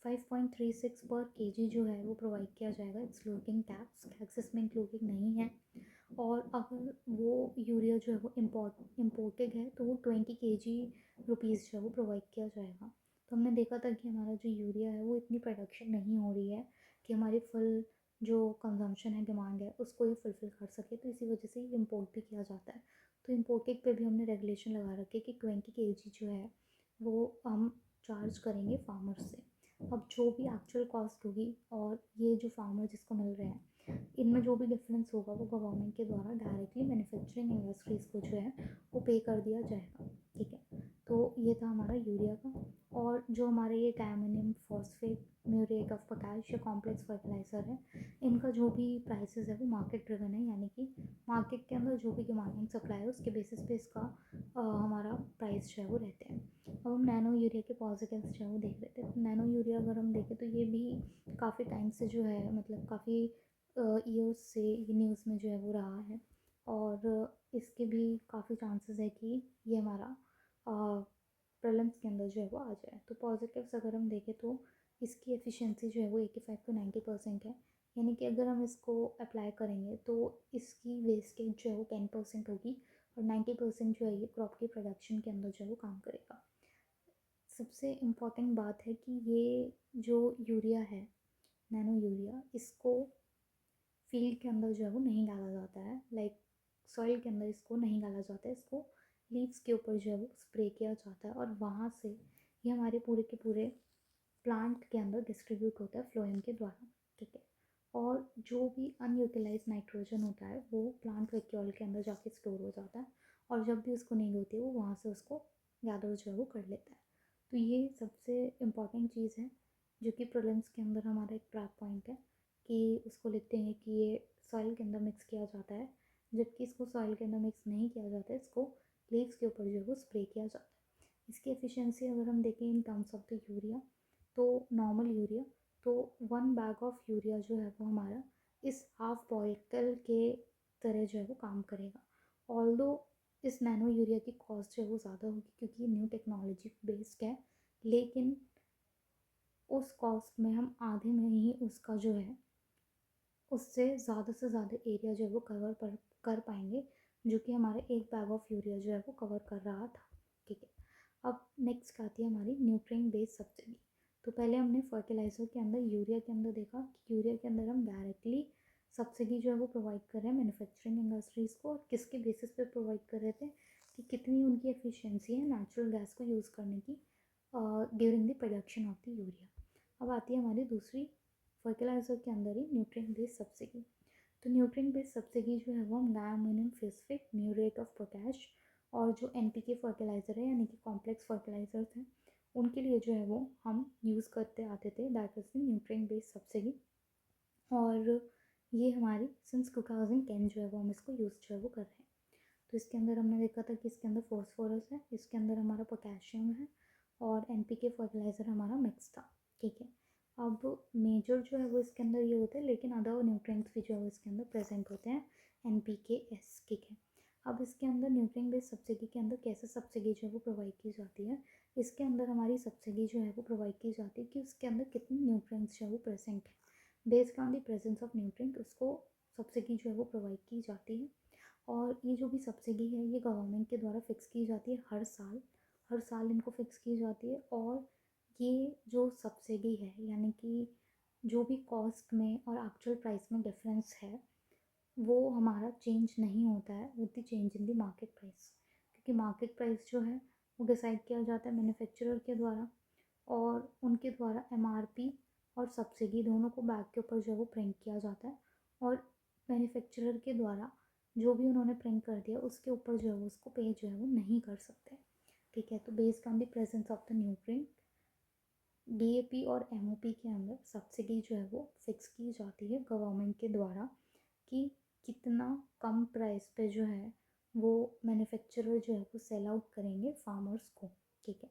5.36 पर केजी जो है वो प्रोवाइड किया जाएगा एक्सक्लूडिंग टैक्स। टैक्स इसमें इंक्लूडेड नहीं है। और अगर वो यूरिया जो है वो इम्पोर्टेड है तो वो 20 केजी रुपीज़ जो है वो प्रोवाइड किया जाएगा। तो हमने देखा था कि हमारा जो यूरिया है वो इतनी प्रोडक्शन नहीं हो रही है कि हमारी फुल जो कंजम्पशन है, डिमांड है, उसको ये फुलफ़िल कर सके, तो इसी वजह से ये इम्पोर्ट भी किया जाता है। तो इम्पोर्टेड पे भी हमने रेगुलेशन लगा रखी है कि 20 केजी जो है वो हम चार्ज करेंगे फार्मर से। अब जो भी एक्चुअल कॉस्ट होगी और ये जो फार्मर जिसको मिल रहे हैं इनमें जो भी डिफरेंस होगा वो गवर्नमेंट के द्वारा डायरेक्टली मैन्युफैक्चरिंग इंडस्ट्रीज़ को जो है वो पे कर दिया जाएगा। ठीक है, तो ये था हमारा यूरिया का। और जो हमारे ये diammonium phosphate, muriate of potash या कॉम्प्लेक्स फर्टिलाइज़र है, इनका जो भी प्राइसेस है वो मार्केट ड्रिवन है, यानी कि मार्केट के अंदर जो भी डिमांड एंड सप्लाई है उसके बेसिस पे इसका हमारा प्राइस जो है वो रहते हैं। अब हम नैनो यूरिया के पॉजिटिव्स जो है वो देख रहे थे। तो नैनो यूरिया अगर हम देखें तो ये भी काफ़ी टाइम से जो है, मतलब काफ़ी ईयर्स से ये न्यूज़ में जो है वो रहा है और इसके भी काफ़ी चांसेस है कि ये हमारा प्रीलिम्स के अंदर जो है वो आ जाए। तो पॉजिटिव्स अगर हम देखें तो इसकी एफिशिएंसी जो है वो 85 to 90% है, यानी कि अगर हम इसको अप्लाई करेंगे तो इसकी वेस्टेज जो है वो 10% होगी और 90% जो है ये क्रॉप की प्रोडक्शन के अंदर जो है वो काम करेगा। सबसे इम्पॉर्टेंट बात है कि ये जो यूरिया है, नैनो यूरिया, इसको फील्ड के अंदर जो है वो नहीं डाला जाता है, लाइक सॉइल के अंदर इसको नहीं डाला जाता है, इसको लीव्स के ऊपर जो है वो स्प्रे किया जाता है और वहाँ से ये हमारे पूरे के पूरे प्लांट के अंदर डिस्ट्रीब्यूट होता है फ्लोएम के द्वारा। ठीक है, और जो भी अनयूटिलाइज नाइट्रोजन होता है वो प्लांट वैक्यूल के अंदर जाके स्टोर हो जाता है और जब भी उसको नीड होती है वो वहाँ से उसको गैदर जो है वो कर लेता है। तो ये सबसे इम्पॉर्टेंट चीज़ है जो कि प्रीलिम्स के अंदर हमारा एक ट्रैक पॉइंट है कि उसको लिखते हैं कि ये सॉइल के अंदर मिक्स किया जाता है, जबकि इसको सॉइल के अंदर मिक्स नहीं किया जाता है, इसको लीव्स के ऊपर जो है वो स्प्रे किया जाता है। इसकी एफिशिएंसी अगर हम देखें in terms of the urea, तो नॉर्मल यूरिया, तो 1 बैग ऑफ यूरिया जो है वो हमारा इस हाफ बॉटल के तरह जो है वो काम करेगा। ऑल्दो इस नैनो यूरिया की कॉस्ट जो है वो ज़्यादा होगी क्योंकि ये न्यू टेक्नोलॉजी बेस्ड है, लेकिन उस कॉस्ट में हम आधे में ही उसका जो है उससे से ज़्यादा एरिया जो है वो कर पाएंगे, जो कि हमारे एक बैग ऑफ यूरिया जो है वो कवर कर रहा था। ठीक है, अब नेक्स्ट आती है हमारी न्यूट्रिएंट बेस्ड सब्सिडी। तो पहले हमने फर्टिलाइज़र के अंदर यूरिया के अंदर देखा कि यूरिया के अंदर हम डायरेक्टली सब्सिडी जो है वो प्रोवाइड कर रहे हैं मैन्युफैक्चरिंग इंडस्ट्रीज़ को, और किसके बेसिस पे प्रोवाइड कर रहे थे कि कितनी उनकी एफिशिएंसी है नेचुरल गैस को यूज़ करने की during the production of the urea. अब आती है हमारी दूसरी फर्टिलाइज़र के अंदर ही न्यूट्रिएंट बेस्ड सब्सिडी। तो न्यूट्रिएंट बेस्ड सब्सिडी जो है वो हम diammonium phosphate, muriate of potash और जो एनपीके फर्टिलाइज़र है यानी कि कॉम्प्लेक्स फर्टिलाइजर्स हैं उनके लिए जो है वो हम यूज़ करते आते थे, that is the nutrient based subsidy. और ये हमारी सिंस 2010 जो है वो हम इसको यूज़ जो है वो कर रहे हैं। तो इसके अंदर हमने देखा था कि इसके अंदर फॉस्फोरस है, इसके अंदर हमारा पोटेशियम है और एनपीके फर्टिलाइज़र हमारा मिक्स था। ठीक है, अब मेजर जो है वो इसके अंदर ये होते हैं, लेकिन अदर न्यूट्रिएंट्स भी जो है वो इसके अंदर प्रेजेंट होते हैं NPK-S। ठीक है, अब इसके अंदर न्यूट्रिएंट बेस्ड सब्सिडी के अंदर कैसे सब्सिडी जो है वो प्रोवाइड की जाती है। इसके अंदर हमारी सब्सिडी जो है वो प्रोवाइड की जाती है कि उसके अंदर कितने न्यूट्रिएंट्स जो है वो प्रेजेंट है, based on the presence of nutrient उसको सब्सिडी जो है वो प्रोवाइड की जाती है। और ये जो भी सब्सिडी है ये गवर्नमेंट के द्वारा फिक्स की जाती है हर साल इनको फिक्स की जाती है। और ये जो सब्सिडी है यानी कि जो भी कॉस्ट में और एक्चुअल प्राइस में डिफरेंस है वो हमारा चेंज नहीं होता है with the change in the market price, क्योंकि मार्केट प्राइस जो है वो डिसाइड किया जाता है मैन्युफैक्चरर के द्वारा, और उनके द्वारा MRP और सब्सिडी दोनों को बैग के ऊपर जो है वो प्रिंट किया जाता है, और मैन्युफैक्चरर के द्वारा जो भी उन्होंने प्रिंट कर दिया उसके ऊपर जो है वो उसको पे जो है वो नहीं कर सकते। ठीक है, तो based on the presence of the nutrient DAP और MOP के अंदर सब्सिडी जो है वो फिक्स की जाती है गवर्नमेंट के द्वारा कि कितना कम प्राइस पे जो है वो मैन्युफैक्चरर जो है वो सेल आउट करेंगे फार्मर्स को। ठीक है,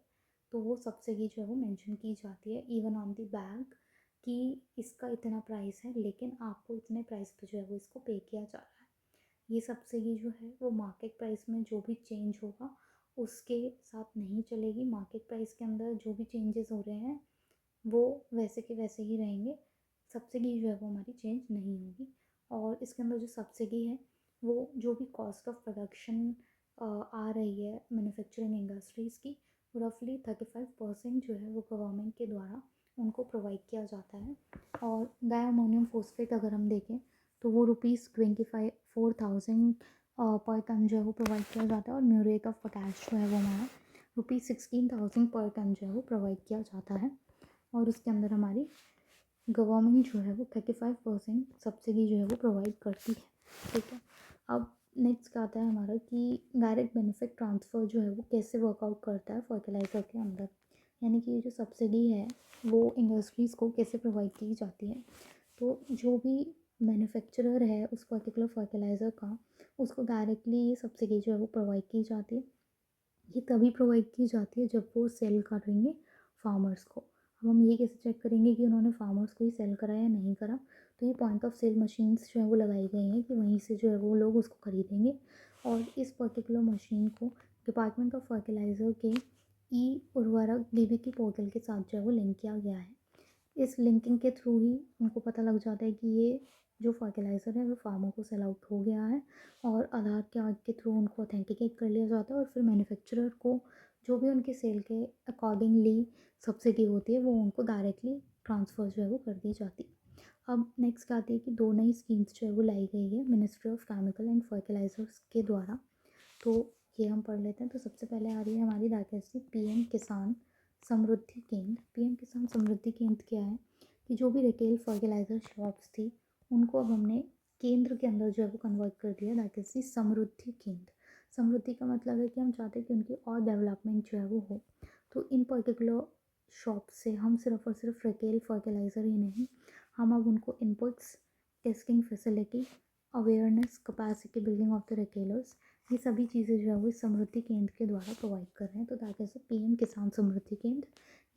तो वो सब्सिडी जो है वो मेंशन की जाती है इवन ऑन द बैग कि इसका इतना प्राइस है लेकिन आपको इतने प्राइस पे जो है वो इसको पे किया जा रहा है। ये सब्सिडी जो है वो मार्केट प्राइस में जो भी चेंज होगा उसके साथ नहीं चलेगी, मार्केट प्राइस के अंदर जो भी चेंजेस हो रहे हैं वो वैसे के वैसे ही रहेंगे, सब्सिडी जो है वो हमारी चेंज नहीं होगी। और इसके अंदर जो सब्सिडी है वो जो भी कॉस्ट ऑफ प्रोडक्शन आ रही है मैन्युफैक्चरिंग इंडस्ट्रीज़ की, रफली 35% जो है वो गवर्नमेंट के द्वारा उनको प्रोवाइड किया जाता है। और डायमोनियम फॉस्फेट अगर हम देखें तो वो ₹4,000 पर टन जो है वो प्रोवाइड किया जाता है, और म्यूरेट ऑफ पोटैश जो है वो हमारा ₹16,000 पर टन जो है वो प्रोवाइड किया जाता है। और उसके अंदर हमारी गवर्नमेंट जो है वो 35% सब्सिडी जो है वो प्रोवाइड करती है। ठीक है, अब नेक्स्ट आता है हमारा कि डायरेक्ट बेनिफिट ट्रांसफ़र जो है वो कैसे वर्कआउट करता है फर्टिलाइज़र के अंदर, यानी कि ये जो सब्सिडी है वो इंडस्ट्रीज़ को कैसे प्रोवाइड की जाती है। तो जो भी मैन्युफैक्चरर है उस पर्टिकुलर फर्टिलाइज़र का उसको डायरेक्टली ये सब्सिडी जो है वो प्रोवाइड की जाती है। ये तभी प्रोवाइड की जाती है जब वो सेल करेंगे फार्मर्स को। अब हम ये कैसे चेक करेंगे कि उन्होंने फार्मर्स को ही सेल करा या नहीं करा, तो ये पॉइंट ऑफ सेल मशीन्स जो है वो लगाई गई हैं कि वहीं से जो है वो लोग उसको खरीदेंगे। और इस पर्टिकुलर मशीन को डिपार्टमेंट ऑफ फर्टिलाइज़र के ई उर्वरक DBT पोर्टल के साथ जो है वो लिंक किया गया है। इस लिंकिंग के थ्रू ही उनको पता लग जाता है कि ये जो फर्टिलाइज़र है वो फार्मर को सेल आउट हो गया है, और आधार कार्ड के थ्रू उनको ऑथेंटिकेट कर लिया जाता है, और फिर मैन्युफैक्चरर को जो भी उनके सेल के अकॉर्डिंगली सब्सिडी होती है वो उनको डायरेक्टली ट्रांसफ़र जो है वो कर दी जाती है। अब नेक्स्ट आती है कि 2 नई स्कीम्स जो है वो लाई गई है ministry of chemical and fertilizers के द्वारा। तो ये हम पढ़ लेते हैं। तो सबसे पहले आ रही है हमारी दैट इज़ PM किसान समृद्धि केंद्र। PM किसान समृद्धि केंद्र क्या है कि जो भी रिटेल फर्टिलाइज़र शॉप्स थी उनको अब हमने केंद्र के अंदर जो है वो कन्वर्ट कर दिया, दैट इज़ दी समृद्धि केंद्र। समृद्धि का मतलब है कि हम चाहते हैं कि उनकी और डेवलपमेंट जो है वो हो। तो इन पर्टिकुलर शॉप से हम सिर्फ और सिर्फ रिटेल फर्टिलाइज़र ही नहीं, हम अब उनको inputs, testing facility, awareness, capacity building of the retailers ये सभी चीज़ें जो है वो इस समृद्धि केंद्र के द्वारा प्रोवाइड कर रहे हैं। तो दैट इज़ पीएम किसान समृद्धि केंद्र।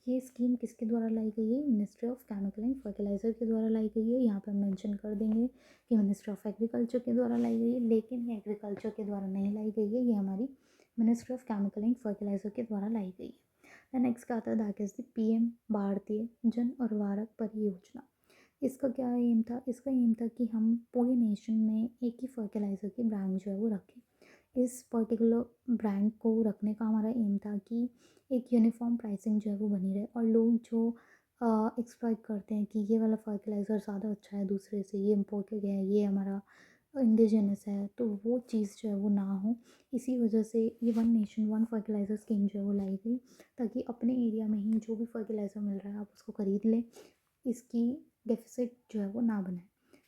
ये स्कीम किसके द्वारा लाई गई है? Ministry of chemical and fertiliser के द्वारा लाई गई है। यहाँ पर मेंशन कर देंगे कि मिनिस्ट्री ऑफ एग्रीकल्चर के द्वारा लाई गई है, लेकिन ये एग्रीकल्चर के द्वारा नहीं लाई गई है, ये हमारी ministry of chemical and fertiliser के द्वारा लाई गई है। नेक्स्ट क्या आता है? दैट इज़ द पीएम भारतीय जन उर्वरक परियोजना। इसका क्या एम था? इसका एम था कि हम पूरे नेशन में एक ही फर्टिलाइज़र की ब्रांड जो है वो रखें। इस पर्टिकुलर ब्रांड को रखने का हमारा एम था कि एक यूनिफॉर्म प्राइसिंग जो है वो बनी रहे, और लोग जो एक्सप्लॉइट करते हैं कि ये वाला फर्टिलाइज़र ज़्यादा अच्छा है दूसरे से, ये इम्पोर्टेड है, ये हमारा इंडिजिनस है, तो वो चीज़ जो है वो ना हो। इसी वजह से ये one nation one fertiliser scheme जो है वो लाई गई, ताकि अपने एरिया में ही जो भी फर्टिलाइज़र मिल रहा है आप उसको ख़रीद लें, इसकी डेफिसिट जो है वो ना बने।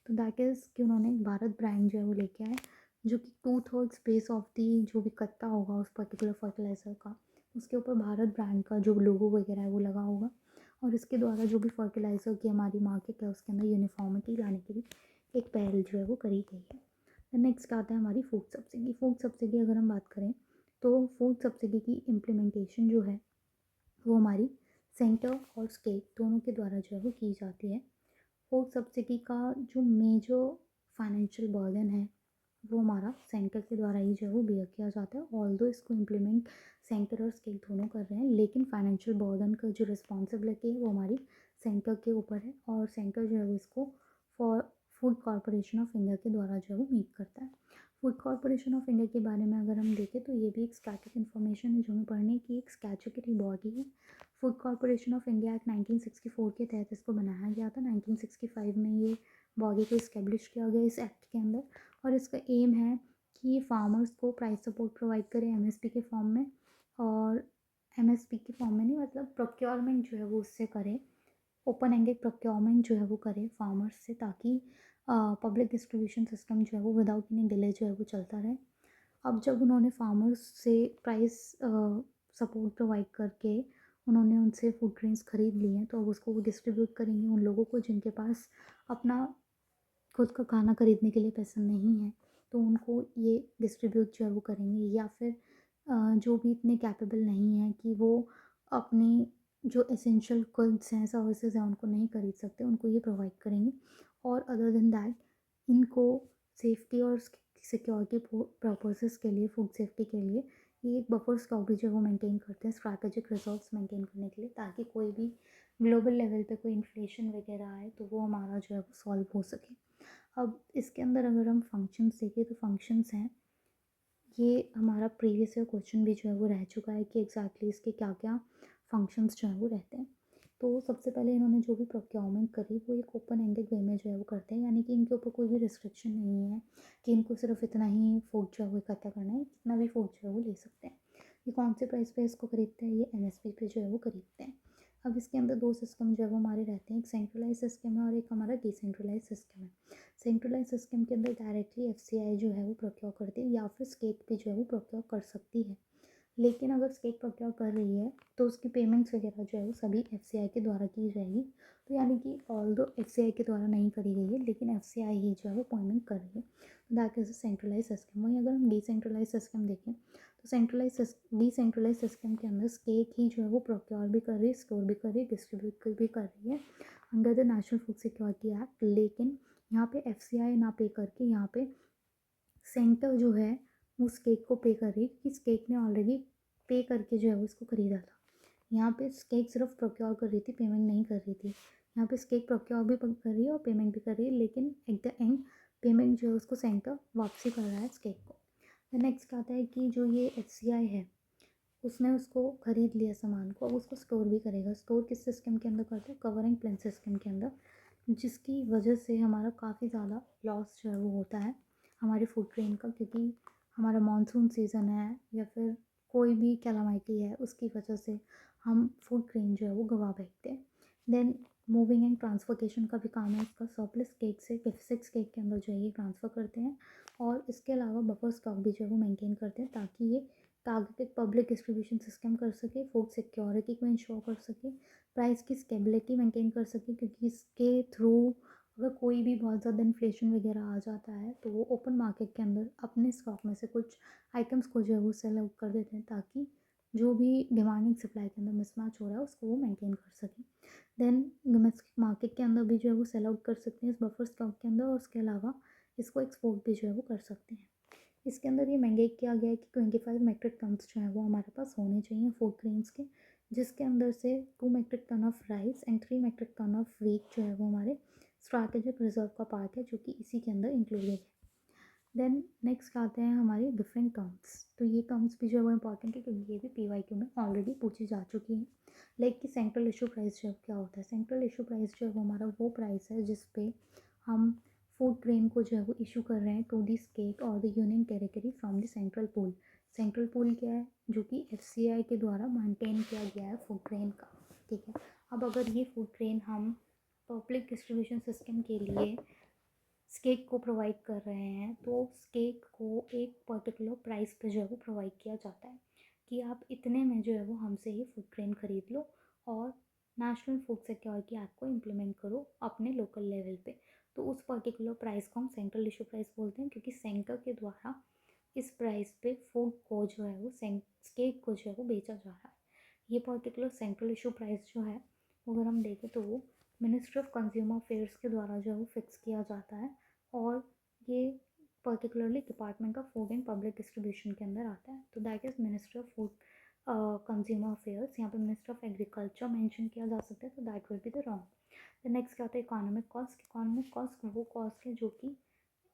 तो दैट इज़ कि उन्होंने एक भारत ब्रांड जो है वो लेके आए, जो कि 2/3 स्पेस ऑफ दी जो भी कट्टा होगा उस पर्टिकुलर फर्टिलाइज़र का, उसके ऊपर भारत ब्रांड का जो लोगो वगैरह है वो लगा होगा, और इसके द्वारा जो भी फर्टिलाइज़र की हमारी मार्केट है उसके अंदर यूनिफॉर्मिटी लाने के लिए एक पहल जो है वो करी गई है। नेक्स्ट आता है हमारी फूड सब्सिडी। फूड सब्सिडी अगर हम बात करें तो फूड सब्सिडी की इम्प्लीमेंटेशन जो है वो हमारी सेंटर और स्टेट दोनों के द्वारा जो है वो की जाती है। फूड सब्सिडी का जो मेजर फाइनेंशियल बर्डन है वो हमारा सेंटर के द्वारा ही जो है वो बियर किया जाता है। ऑल्दो इसको इम्प्लीमेंट सेंटर और स्टेट दोनों कर रहे हैं, लेकिन फाइनेंशियल बर्डन का जो रिस्पॉन्सिबिलिटी है वो हमारी सेंटर के ऊपर है, और सेंटर जो है वो इसको for food corporation of India के द्वारा जो है वो मीट करता है। फूड कॉरपोरेशन ऑफ इंडिया के बारे में अगर हम देखें तो ये भी एक स्टैटिक इन्फॉर्मेशन है जो हमें पढ़ने की, एक स्टैट्यूटरी बॉडी है। Food corporation of India act 1964 के तहत इसको बनाया गया था। 1965 में ये बॉडी को इस्टेब्लिश किया गया इस एक्ट के अंदर, और इसका एम है कि ये फार्मर्स को प्राइस सपोर्ट प्रोवाइड करे एमएसपी के फॉर्म में, और एमएसपी के फॉर्म में नहीं, मतलब प्रोक्योरमेंट जो है वो उससे करे, ओपन एंडेड प्रोक्योरमेंट जो है वो करे फार्मर्स से, ताकि पब्लिक डिस्ट्रीब्यूशन सिस्टम जो है वो विदाउट एनी डिले जो है वो चलता रहे। अब जब उन्होंने फार्मर्स से प्राइस सपोर्ट प्रोवाइड करके उन्होंने उनसे फूड ग्रेन्स ख़रीद लिए हैं, तो अब उसको वो डिस्ट्रीब्यूट करेंगे उन लोगों को जिनके पास अपना खुद का खाना खरीदने के लिए पैसा नहीं है, तो उनको ये डिस्ट्रीब्यूट जो है वो करेंगे। या फिर जो भी इतने कैपेबल नहीं हैं कि वो अपनी जो एसेंशियल गुड्स हैं सर्विसेज हैं उनको नहीं खरीद सकते, उनको ये प्रोवाइड करेंगे। और अदर देन दैट इनको सेफ्टी और सिक्योरिटी पर्पसेस के लिए, फूड सेफ्टी के लिए ये एक बफर स्टॉक भी जो है वो मेंटेन करते हैं स्ट्रैटेजिक रिजर्व्स मेंटेन करने के लिए, ताकि कोई भी ग्लोबल लेवल पे कोई इन्फ्लेशन वगैरह आए तो वो हमारा जो है वो सॉल्व हो सके। अब इसके अंदर अगर हम फंक्शंस देखें तो फंक्शंस हैं, ये हमारा प्रीवियस ईयर क्वेश्चन भी जो है वो रह चुका है कि एग्जैक्टली इसके क्या क्या फंक्शंस जो है वो रहते हैं। तो सबसे पहले इन्होंने जो भी प्रोक्योरमेंट करी वो एक ओपन एंडेड वे में जो है वो करते हैं, यानी कि इनके ऊपर कोई भी रिस्ट्रिक्शन नहीं है कि इनको सिर्फ इतना ही फूड जो है वो इकट्ठा करना है, जितना भी फूड जो है वो ले सकते हैं। ये कौन से प्राइस पे इसको खरीदते हैं? ये एमएसपी पे जो है वो खरीदते हैं। अब इसके अंदर दो सिस्टम जो है वो हमारे रहते हैं, एक सेंट्रलाइज सिस्टम है और एक हमारा डिसेंट्रलाइज सिस्टम है। सेंट्रलाइज सिस्टम के अंदर डायरेक्टली एफसीआई जो है वो प्रोक्योर करती है, या फिर स्टेट भी जो है वो प्रोक्योर कर सकती है। लेकिन अगर स्टेट प्रोक्योर कर रही है तो उसकी पेमेंट्स वगैरह जो है वो सभी एफसीआई के द्वारा की जाएगी। तो यानी कि ऑल्दो एफसीआई के द्वारा नहीं करी गई है, लेकिन एफसीआई ही जो है वो पेमेंट कर रही है। That is a centralise system. वहीं अगर हम डिसेंट्रलाइज सिस्टम देखें तो डिसेंट्रलाइज सिस्टम के अंदर स्टेट ही जो है वो प्रोक्योर भी कर रही है, स्टोर भी कर रही है, डिस्ट्रीब्यूट भी कर रही है under the national food security act. लेकिन यहाँ पे एफसीआई ना पे करके यहाँ पे सेंटर जो है उस केक को पे कर रही है, क्योंकि केक ने ऑलरेडी पे करके जो है वो इसको ख़रीदा था। यहाँ पे केक सिर्फ प्रोक्योर कर रही थी, पेमेंट नहीं कर रही थी। यहाँ पे केक प्रोक्योर भी कर रही है और पेमेंट भी कर रही है, लेकिन एट द एंड पेमेंट जो है उसको सेंटर वापसी कर रहा है इस केक को। नेक्स्ट आता है कि जो ये एफसीआई है उसने उसको ख़रीद लिया सामान को, अब उसको स्टोर भी करेगा। स्टोर किस सिस्टम के अंदर करते हैं? कवर एंड प्लेन सिस्टम के अंदर, जिसकी वजह से हमारा काफ़ी ज़्यादा लॉस जो है वो होता है हमारे फूड ग्रेन का, क्योंकि हमारा मानसून सीज़न है या फिर कोई भी कैलामिटी है उसकी वजह से हम फूड ग्रेन जो है वो गवा बैठते हैं। देन मूविंग एंड ट्रांसपोर्टेशन का भी काम है इसका। सरप्लस केक से डेफिसिट केक के अंदर जो है ये ट्रांसफ़र करते हैं, और इसके अलावा बफर स्टॉक भी जो है वो मेंटेन करते हैं, ताकि ये टारगेटेड पब्लिक डिस्ट्रीब्यूशन सिस्टम कर सके, फूड सिक्योरिटी को इंश्योर कर सके, प्राइस की स्टेबिलिटी मेंटेन कर सके, क्योंकि इसके थ्रू अगर कोई भी बहुत ज़्यादा इन्फ्लेशन वगैरह आ जाता है तो वो ओपन मार्केट के अंदर अपने स्टॉक में से कुछ आइटम्स को जो है वो सेल आउट कर देते हैं, ताकि जो भी डिमांडिंग सप्लाई के अंदर मिसमैच हो रहा है उसको वो मेंटेन कर सकें। देन डोमेस्टिक मार्केट के अंदर भी जो है वो सेल आउट कर सकते हैं इस बफर स्टॉक के अंदर, और उसके अलावा इसको एक्सपोर्ट भी जो है वो कर सकते हैं। इसके अंदर ये मैंडेट किया गया है कि 25 मेट्रिक टन्स जो है वो हमारे पास होने चाहिए फूड ग्रेन्स के, जिसके अंदर से 2 metric ton of rice and 3 metric ton of wheat जो है वो हमारे स्ट्रैटेजिक रिजर्व का पार्ट है, जो कि इसी के अंदर इंक्लूडेड है। देन नेक्स्ट आते हैं हमारे डिफरेंट टर्म्स। तो ये टर्म्स भी जो है वो इंपॉर्टेंट है, क्योंकि ये भी PYQ में ऑलरेडी पूछी जा चुकी है। लाइक कि सेंट्रल इशू प्राइस जो है क्या होता है। सेंट्रल इशू प्राइस जो है वो हमारा वो प्राइस है जिस पे हम फूड ग्रेन को जो है वो इशू कर रहे हैं टू दी स्टेट और the union territory from the central pool. Central pool क्या है, जो कि FCI के द्वारा मेंटेन किया गया है फूड ग्रेन का। ठीक है, अब अगर ये फूड ग्रेन हम पब्लिक डिस्ट्रीब्यूशन सिस्टम के लिए स्केक को प्रोवाइड कर रहे हैं, तो स्केक को एक पर्टिकुलर प्राइस पे जो है वो प्रोवाइड किया जाता है कि आप इतने में जो है वो हमसे ये फूड ग्रेन खरीद लो और नेशनल फूड सिक्योरिटी एक्ट को इम्प्लीमेंट करो अपने लोकल लेवल पे। तो उस पर्टिकुलर प्राइस को हम सेंट्रल इशू प्राइस बोलते हैं, क्योंकि सेंटर के द्वारा इस प्राइस पे फूड को जो है वो स्केक को जो है वो बेचा जा रहा है। ये पर्टिकुलर सेंट्रल इशू प्राइस जो है अगर हम देखें तो वो मिनिस्ट्री ऑफ कंज्यूमर अफेयर्स के द्वारा जो है वो फिक्स किया जाता है, और ये particularly department of food and public distribution के अंदर आता है। तो that is ministry of food consumer affairs. यहाँ पे मिनिस्ट्री ऑफ एग्रीकल्चर मेंशन किया जा सकता है, तो that will be the wrong. The next क्या होता है इकोनॉमिक कॉस्ट। इकोनॉमिक कॉस्ट वो कॉस्ट है जो कि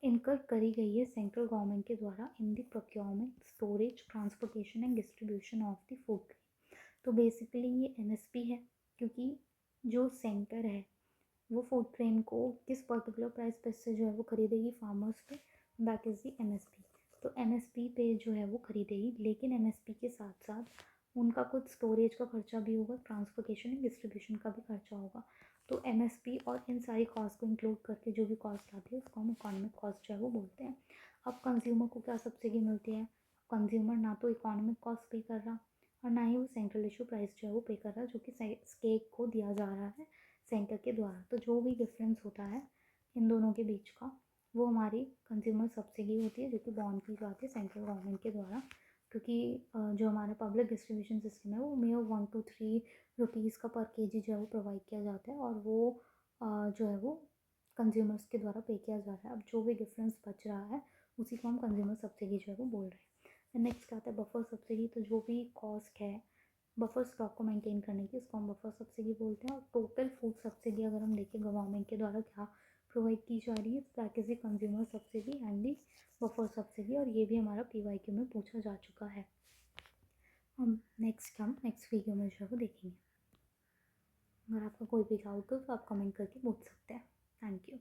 इनकर करी गई है सेंट्रल गवर्नमेंट के द्वारा in the procurement, storage, transportation and distribution of the food. तो बेसिकली ये MSP है, क्योंकि जो सेंटर है वो फूड ग्रेन को किस पर्टिकुलर प्राइस पे से जो है वो खरीदेगी फार्मर्स पे, दैट इज़ दी MSP। तो MSP पे जो है वो खरीदेगी, लेकिन MSP के साथ साथ उनका कुछ स्टोरेज का खर्चा भी होगा, ट्रांसपोर्टेशन एंड डिस्ट्रीब्यूशन का भी खर्चा होगा। तो MSP और इन सारी कॉस्ट को इंक्लूड करके जो भी कॉस्ट आती है उसको हम इकोनॉमिक कॉस्ट जो है वो बोलते हैं। अब कंज्यूमर को क्या सब्सिडी मिलती है, कंज्यूमर ना तो इकोनॉमिक कॉस्ट पे कर रहा और ना ही वो सेंट्रल इशू प्राइस जो है वो पे कर रहा है, जो कि स्केक को दिया जा रहा है सेंटर के द्वारा। तो जो भी डिफरेंस होता है इन दोनों के बीच का, वो हमारी कंज्यूमर सब्सिडी होती है, जो कि बॉन्ड की जाती है सेंट्रल गवर्नमेंट के द्वारा। क्योंकि जो हमारा पब्लिक डिस्ट्रीब्यूशन सिस्टम है वो मेयर 1 to 3 रुपीज़ का पर केजी जो है वो प्रोवाइड किया जाता है, और वो जो है वो कंज्यूमर्स के द्वारा पे किया जा रहा है। अब जो भी डिफरेंस बच रहा है उसी को हम कंज्यूमर सब्सिडी जो है वो बोल रहे हैं। नेक्स्ट आता है बफर सब्सिडी। तो जो भी कॉस्ट है बफर स्टॉक को मेंटेन करने की, उसको हम बफर सब्सिडी बोलते हैं। और टोटल फूड सब्सिडी अगर हम देखें गवर्नमेंट के द्वारा क्या प्रोवाइड की जा रही है, that is the consumer subsidy and the buffer subsidy, और ये भी हमारा PYQ में पूछा जा चुका है। हम नेक्स्ट वीडियो में जो है वो देखेंगे। अगर आपका कोई भी डाउट हो तो आप कमेंट करके पूछ सकते हैं। Thank you.